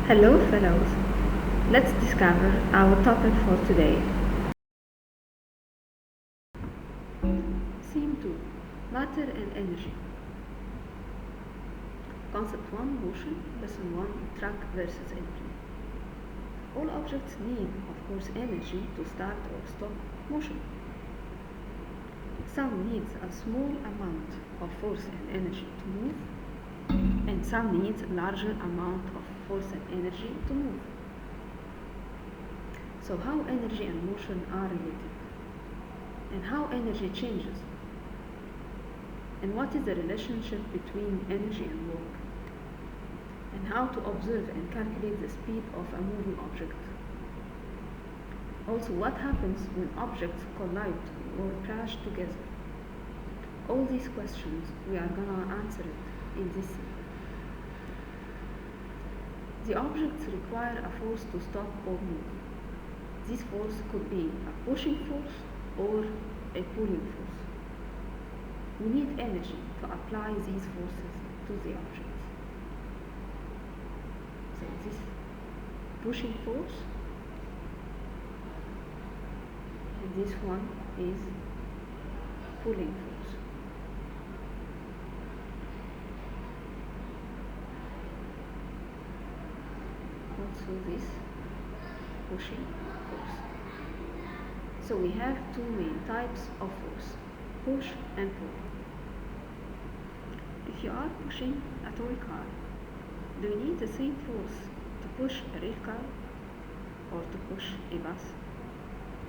Hello fellows, let's discover our topic for today. Theme 2, Matter and Energy. Concept 1, Motion. Lesson 1, Truck versus airplane. All objects need, of course, energy to start or stop motion. Some needs a small amount of force and energy to move, and some needs a larger amount of force and energy to move. So how energy and motion are related, and how energy changes, and what is the relationship between energy and work, and how to observe and calculate the speed of a moving object. Also, what happens when objects collide or crash together. All these questions we are gonna answer it in this scene. The objects require a force to stop or move. This force could be a pushing force or a pulling force. We need energy to apply these forces to the objects. So this pushing force, and this one is pulling force. Also this pushing force. So we have two main types of force, push and pull. If you are pushing a toy car, do you need the same force to push a real car, or to push a bus,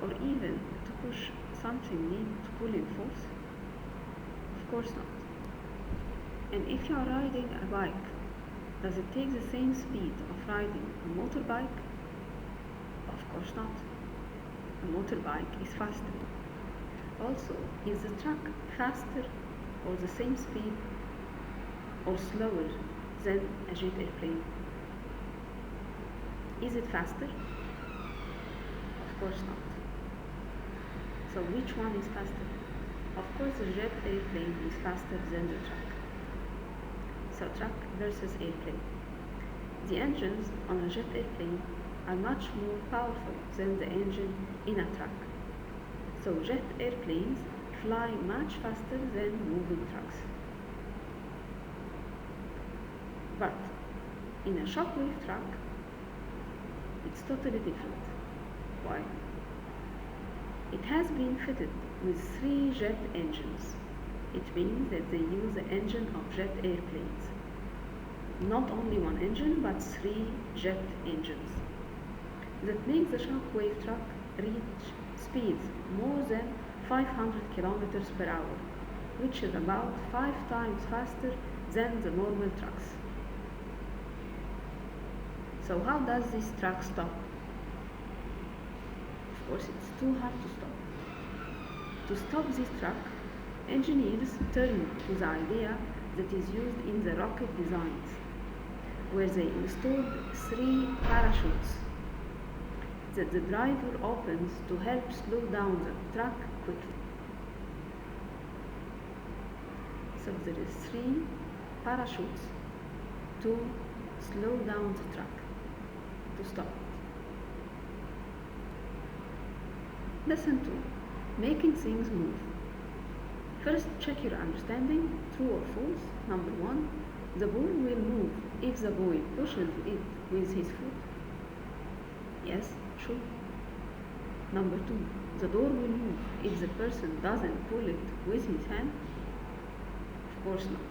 or even to push something named pulling force? Of course not. And if you are riding a bike, does it take the same speed of riding a motorbike? Of course not. A motorbike is faster. Also, is the truck faster or the same speed or slower than a jet airplane? Is it faster? Of course not. So which one is faster? Of course the jet airplane is faster than the truck. So truck versus airplane. The engines on a jet airplane are much more powerful than the engine in a truck. So jet airplanes fly much faster than moving trucks. But in a shockwave truck, it's totally different. Why? It has been fitted with 3 jet engines. It means that they use the engine of jet airplanes. Not only one engine, but 3 jet engines. That makes the shockwave truck reach speeds more than 500 kilometers per hour, which is about 5 times faster than the normal trucks. So how does this truck stop? Of course, it's too hard to stop. To stop this truck, engineers turn to the idea that is used in the rocket designs, where they installed 3 parachutes that the driver opens to help slow down the truck quickly. So there is 3 parachutes to slow down the truck, to stop it. Lesson 2, making things move. First, check your understanding, true or false. Number 1, the ball will move if the boy pushes it with his foot. Yes, true. Number 2, the door will move if the person doesn't pull it with his hand. Of course not.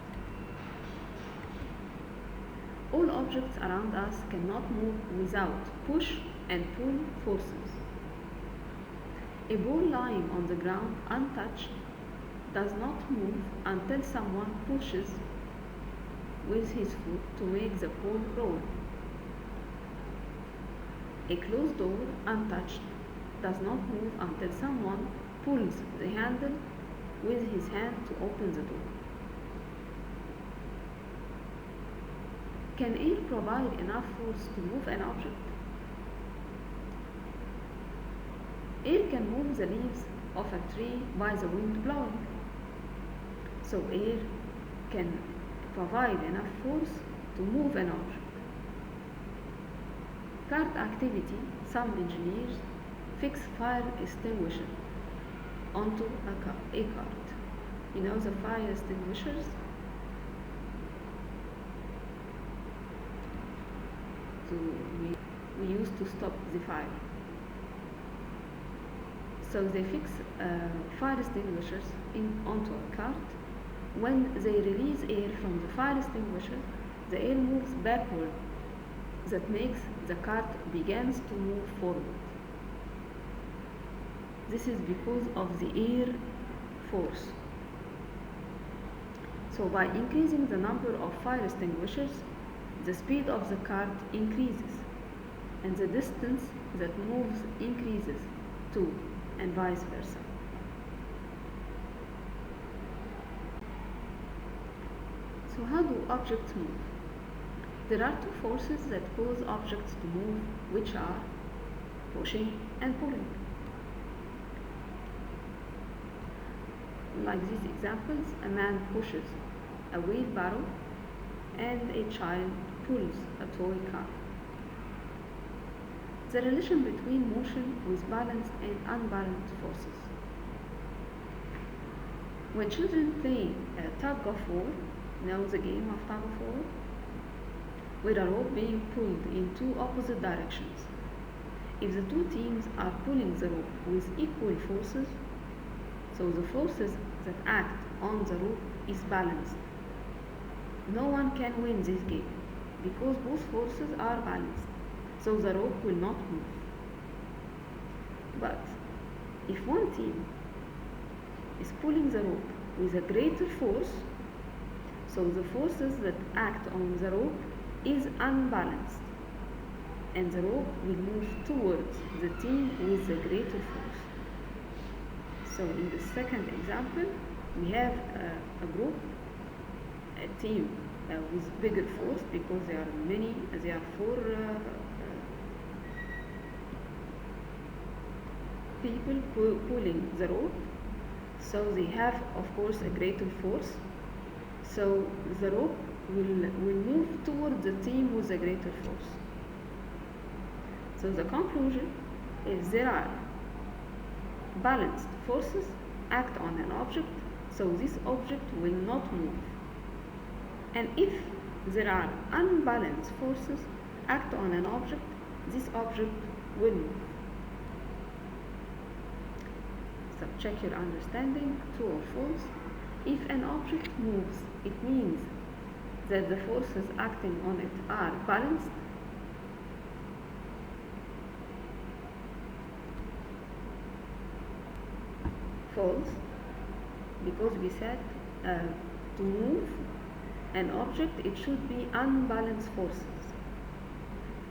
All objects around us cannot move without push and pull forces. A ball lying on the ground untouched does not move until someone pushes with his foot to make the ball roll. A closed door, untouched, does not move until someone pulls the handle with his hand to open the door. Can air provide enough force to move an object? Air can move the leaves of a tree by the wind blowing. So air can provide enough force to move an object. cart activity, some engineers fix fire extinguisher onto a cart. You know the fire extinguishers? We used to stop the fire. So they fix fire extinguishers onto a cart. When they release air from the fire extinguisher, the air moves backward. That makes the cart begins to move forward. This is because of the air force. So by increasing the number of fire extinguishers, the speed of the cart increases and the distance that moves increases too, and vice versa. So how do objects move? There are two forces that cause objects to move, which are pushing and pulling. Like these examples, a man pushes a wheelbarrow and a child pulls a toy car. The relation between motion with balanced and unbalanced forces. When children play a tug of war, know the game of tug of war? With a rope being pulled in two opposite directions. If the two teams are pulling the rope with equal forces, so the forces that act on the rope is balanced. No one can win this game because both forces are balanced, so the rope will not move. But if one team is pulling the rope with a greater force, so the forces that act on the rope is unbalanced, and the rope will move towards the team with the greater force. So in the second example, we have a group, a team with bigger force because there are four people pulling the rope. So they have, of course, a greater force. So the rope will move towards the team with a greater force. So the conclusion is there are balanced forces act on an object, so this object will not move. And if there are unbalanced forces act on an object, this object will move. So check your understanding, true or false. If an object moves, it means that the forces acting on it are balanced. False, because we said to move an object it should be unbalanced forces,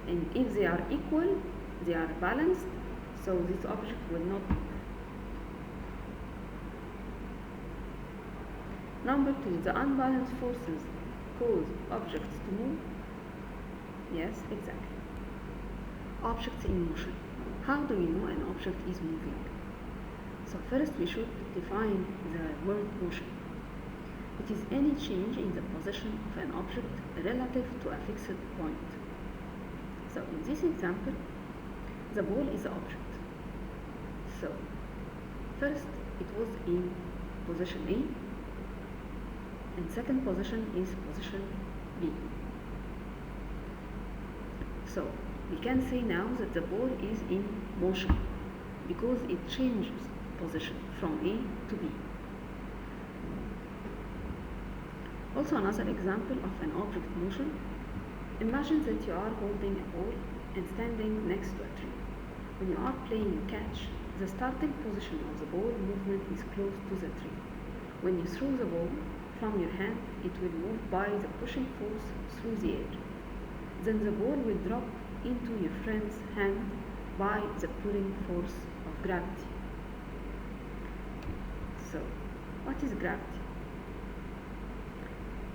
and if they are equal, they are balanced, so this object will not move. Number 2, the unbalanced forces cause objects to move. Yes, exactly. Objects in motion. How do we know an object is moving? So first we should define the word motion. It is any change in the position of an object relative to a fixed point. So in this example, the ball is the object. So first it was in position A, and second position is position B. So we can say now that the ball is in motion because it changes position from A to B. Also another example of an object motion. Imagine that you are holding a ball and standing next to a tree. When you are playing catch, the starting position of the ball movement is close to the tree. When you throw the ball from your hand, it will move by the pushing force through the air. Then the ball will drop into your friend's hand by the pulling force of gravity. So, what is gravity?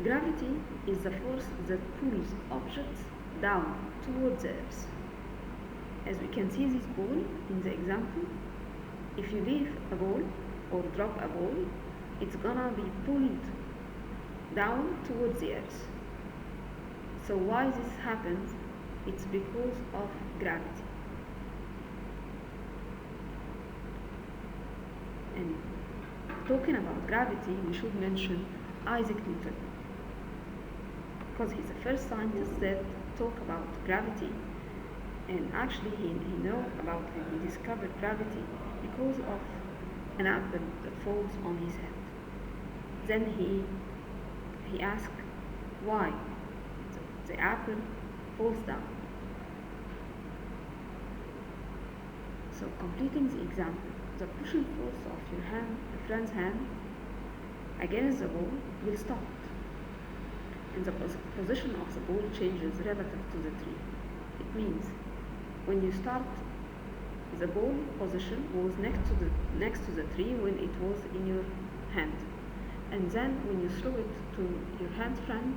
Gravity is the force that pulls objects down towards the earth. As we can see this ball in the example, if you leave a ball or drop a ball, it's gonna be pulled down towards the earth. So why this happens? It's because of gravity. And talking about gravity, we should mention Isaac Newton, because he's the first scientist that talk about gravity. And actually he know about it, he discovered gravity because of an apple that falls on his head. Then he asked why the apple falls down. So completing the example, the pushing force of your friend's hand against the ball will stop, and the position of the ball changes relative to the tree. It means when you start, the ball position was next to the tree when it was in your hand, and then when you throw it to your hand friend,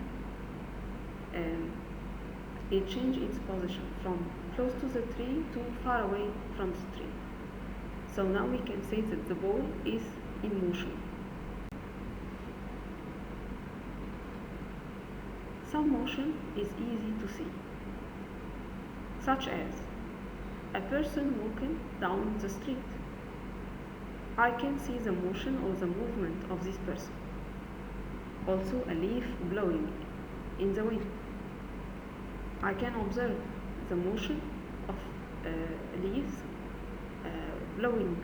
it changes its position from close to the tree to far away from the tree. So now we can say that the ball is in motion. Some motion is easy to see, such as a person walking down the street. I can see the motion or the movement of this person. Also a leaf blowing in the wind. I can observe the motion of leaves blowing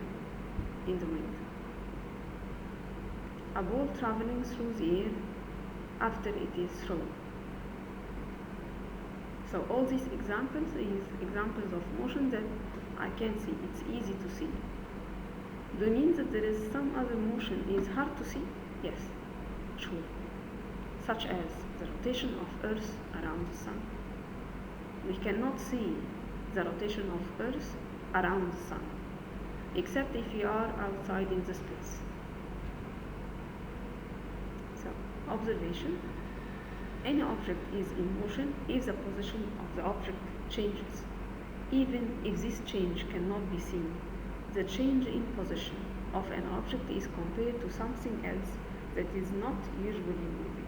in the wind. A ball traveling through the air after it is thrown. So all these examples is examples of motion that I can see. It's easy to see. Do you mean that there is some other motion is hard to see? Yes, sure. Such as the rotation of Earth around the Sun. We cannot see the rotation of Earth around the Sun, except if we are outside in the space. So, observation. Any object is in motion if the position of the object changes. Even if this change cannot be seen, the change in position of an object is compared to something else that is not usually moving,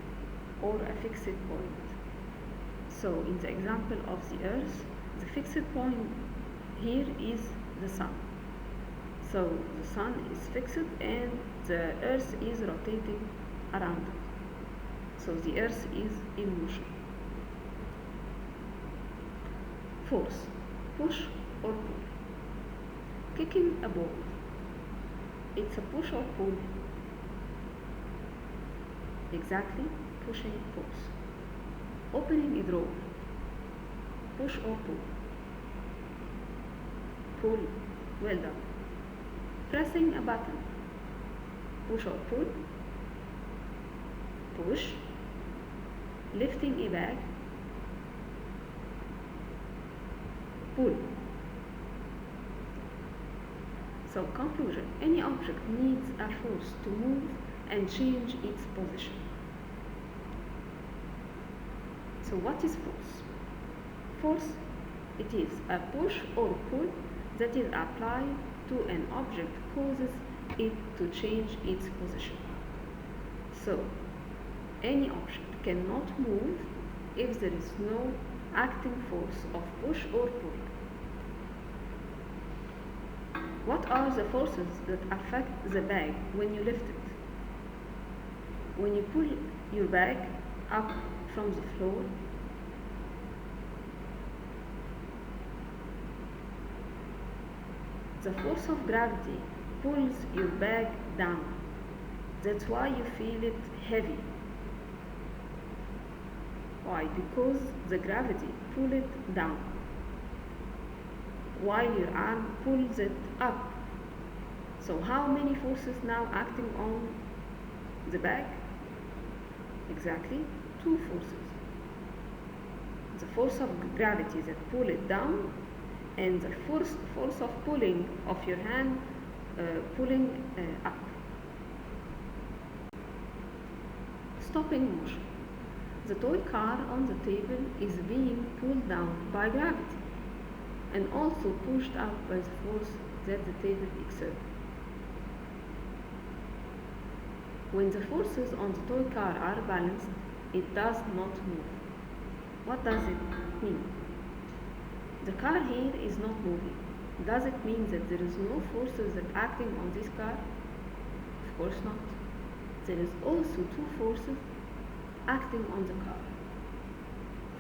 or a fixed point. So in the example of the Earth, the fixed point here is the Sun. So the Sun is fixed and the Earth is rotating around it. So the Earth is in motion. Force, push or pull. Kicking a ball, it's a push or pull? Exactly, pushing force. Opening a drawer, push or pull? Pull, well done. Pressing a button, push or pull? Push. Lifting a bag, pull. So conclusion, any object needs a force to move and change its position. So what is force? Force, it is a push or pull that is applied to an object causes it to change its position. So any object cannot move if there is no acting force of push or pull. What are the forces that affect the bag when you lift it? When you pull your bag up from the floor, the force of gravity pulls your bag down. That's why you feel it heavy. Why? Because the gravity pulls it down, while your arm pulls it up. So how many forces now acting on the bag? Exactly, two forces. The force of gravity that pull it down, and the force of pulling of your hand pulling up. Stopping motion. The toy car on the table is being pulled down by gravity and also pushed up by the force that the table exerts. When the forces on the toy car are balanced, it does not move. What does it mean? The car here is not moving. Does it mean that there is no forces that acting on this car? Of course not. There is also two forces acting on the car.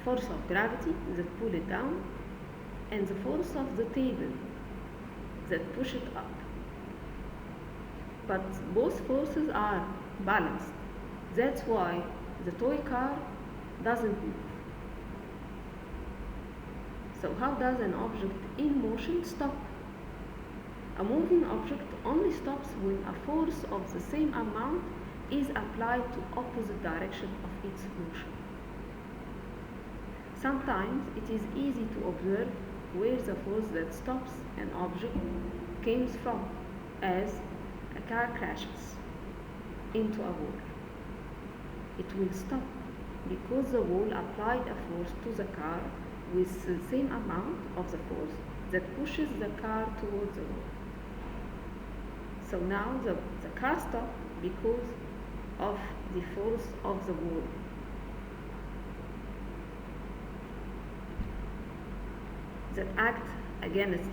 Force of gravity that pull it down, and the force of the table that push it up. But both forces are balanced. That's why the toy car doesn't move. So how does an object in motion stop? A moving object only stops when a force of the same amount is applied to opposite direction of its motion. Sometimes it is easy to observe where the force that stops an object comes from, as a car crashes into a wall. It will stop because the wall applied a force to the car with the same amount of the force that pushes the car towards the wall. So now the car stopped because of the force of the wall. That act against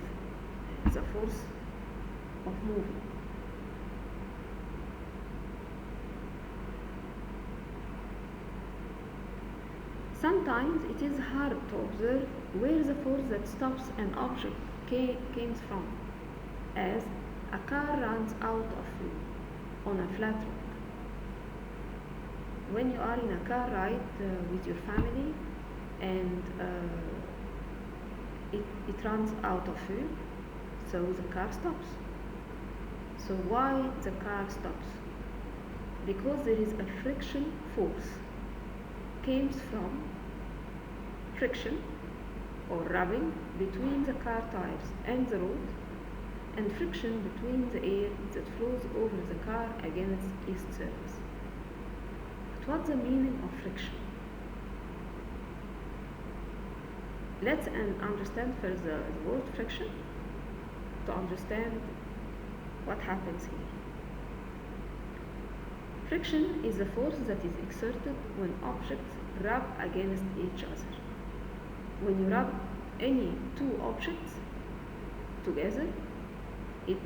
the force of moving. Sometimes it is hard to observe where the force that stops an object comes from, as a car runs out of fuel on a flat road. When you are in a car ride with your family and it runs out of fuel, so the car stops. So why the car stops? Because there is a friction force comes from friction or rubbing between the car tires and the road, and friction between the air that flows over the car against its surface. But what's the meaning of friction? Let's understand first the word friction to understand what happens here. Friction is the force that is exerted when objects rub against each other. When you rub any two objects together, it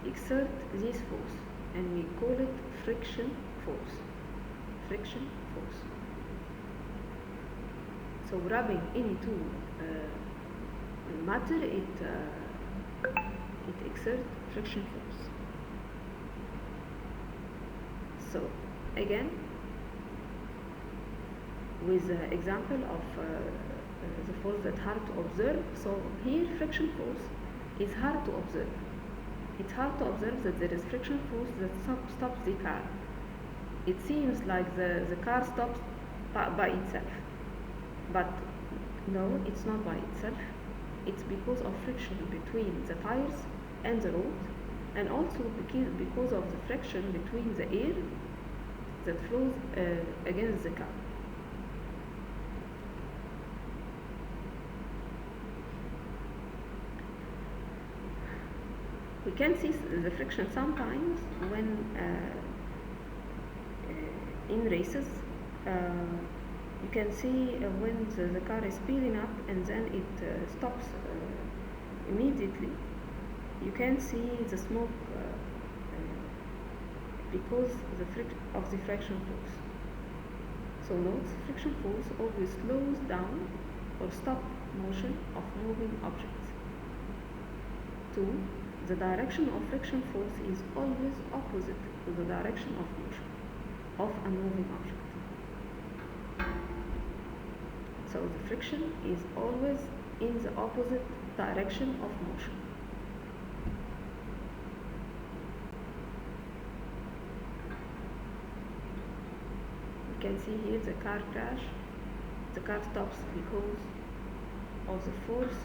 exerts this force, and we call it friction force. Friction force. So rubbing any two matter, it exerts friction force. So again, with the example of the force that hard to observe. So here friction force is hard to observe. It's hard to observe that there is friction force that stops the car. It seems like the car stops by itself. But no, it's not by itself. It's because of friction between the tires and the road, and also because of the friction between the air that flows against the car. We can see the friction sometimes when in races. You can see when the car is speeding up and then it stops immediately. You can see the smoke because of the friction force. So note, friction force always slows down or stop motion of moving objects. 2. The direction of friction force is always opposite to the direction of motion of a moving object. So the friction is always in the opposite direction of motion. You can see here the car crash. The car stops because of the force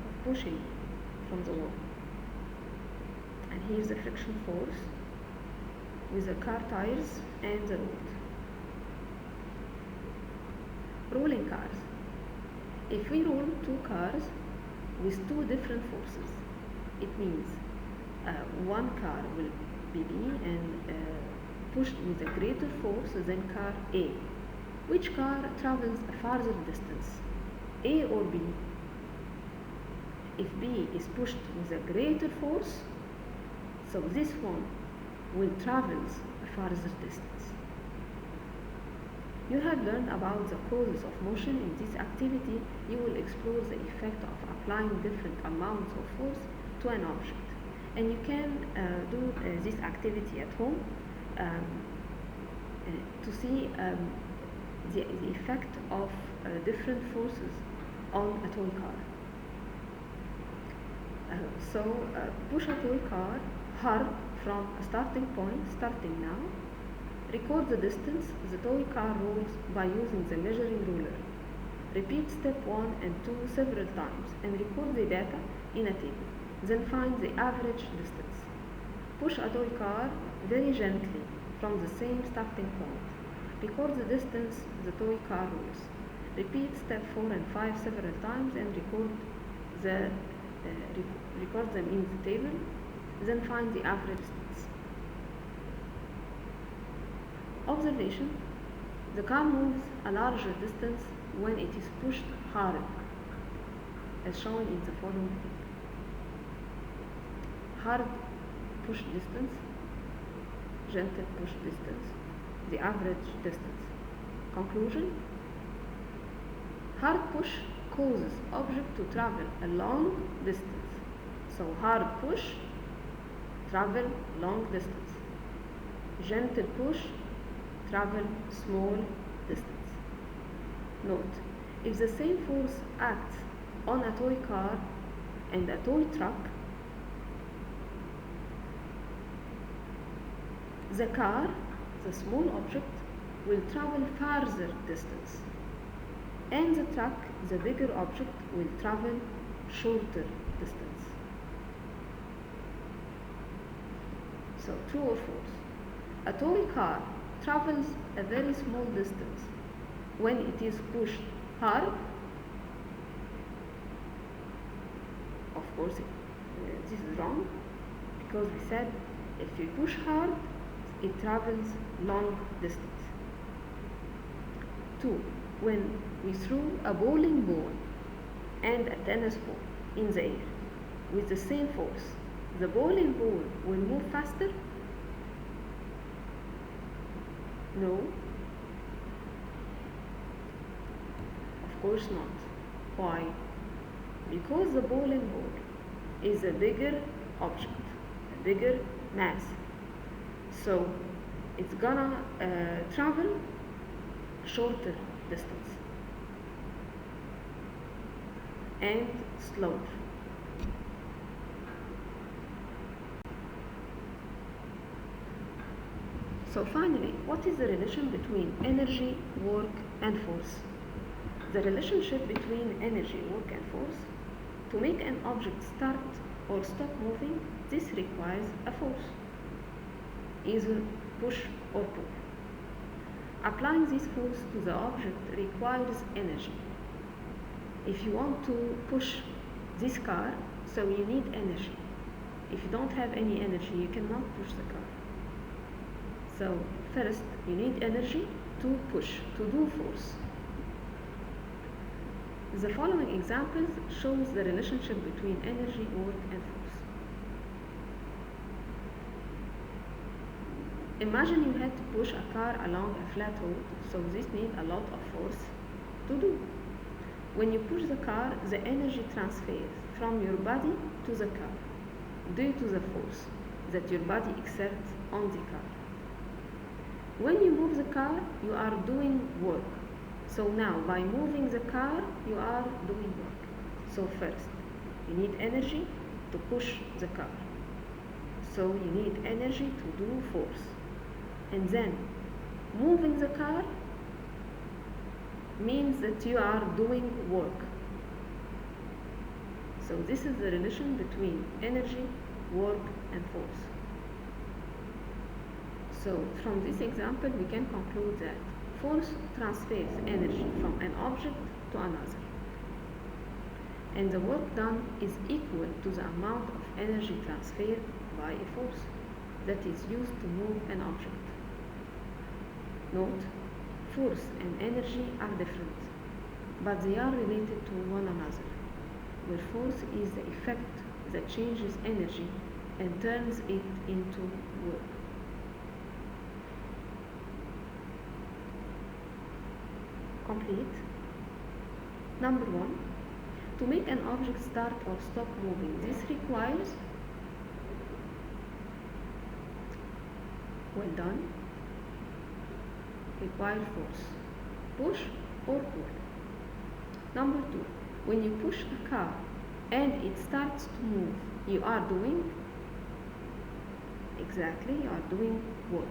of pushing from the wall. And here's the friction force with the car tires and the road. Rolling cars. If we roll two cars with two different forces, it means one car will be B and pushed with a greater force than car A. Which car travels a farther distance? A or B. If B is pushed with a greater force, so this one will travel a farther distance. You have learned about the causes of motion. In this activity, you will explore the effect of applying different amounts of force to an object. And you can do this activity at home to see the effect of different forces on a toy car. Push a toy car hard from a starting point, starting now. Record the distance the toy car rolls by using the measuring ruler. Repeat step 1 and 2 several times and record the data in a table. Then find the average distance. Push a toy car very gently from the same starting point. Record the distance the toy car rolls. Repeat step 4 and 5 several times and record them in the table. Then find the average distance. Observation: the car moves a larger distance when it is pushed hard, as shown in the following table. Hard push distance, gentle push distance, the average distance. Conclusion: hard push causes object to travel a long distance. So hard push, travel long distance. Gentle push, travel small distance. Note: if the same force acts on a toy car and a toy truck, the car, the small object, will travel farther distance, and the truck, the bigger object, will travel shorter distance. So, true or false? A toy car travels a very small distance when it is pushed hard. Of course, this is wrong, because we said if you push hard, it travels long distance. 2. When we throw a bowling ball and a tennis ball in the air with the same force, the bowling ball will move faster? No. Of course not. Why? Because the bowling ball is a bigger object, a bigger mass. So it's gonna travel shorter distance and slower. So finally, what is the relation between energy, work, and force? The relationship between energy, work, and force. To make an object start or stop moving, this requires a force, either push or pull. Applying this force to the object requires energy. If you want to push this car, so you need energy. If you don't have any energy, you cannot push the car. So first, you need energy to push, to do force. The following examples shows the relationship between energy, work, and force. Imagine you had to push a car along a flat road, so this needs a lot of force to do. When you push the car, the energy transfers from your body to the car due to the force that your body exerts on the car. When you move the car, you are doing work. So now, by moving the car, you are doing work. So first, you need energy to push the car. So you need energy to do force. And then, moving the car means that you are doing work. So this is the relation between energy, work, and force. So from this example, we can conclude that force transfers energy from an object to another, and the work done is equal to the amount of energy transferred by a force that is used to move an object. Note: force and energy are different. but they are related to one another, where force is the effect that changes energy and turns it into work. Complete. Number 1. To make an object start or stop moving, this requires, well done, require force, push or pull. Number 2. When you push a car and it starts to move, you are doing, exactly, you are doing work.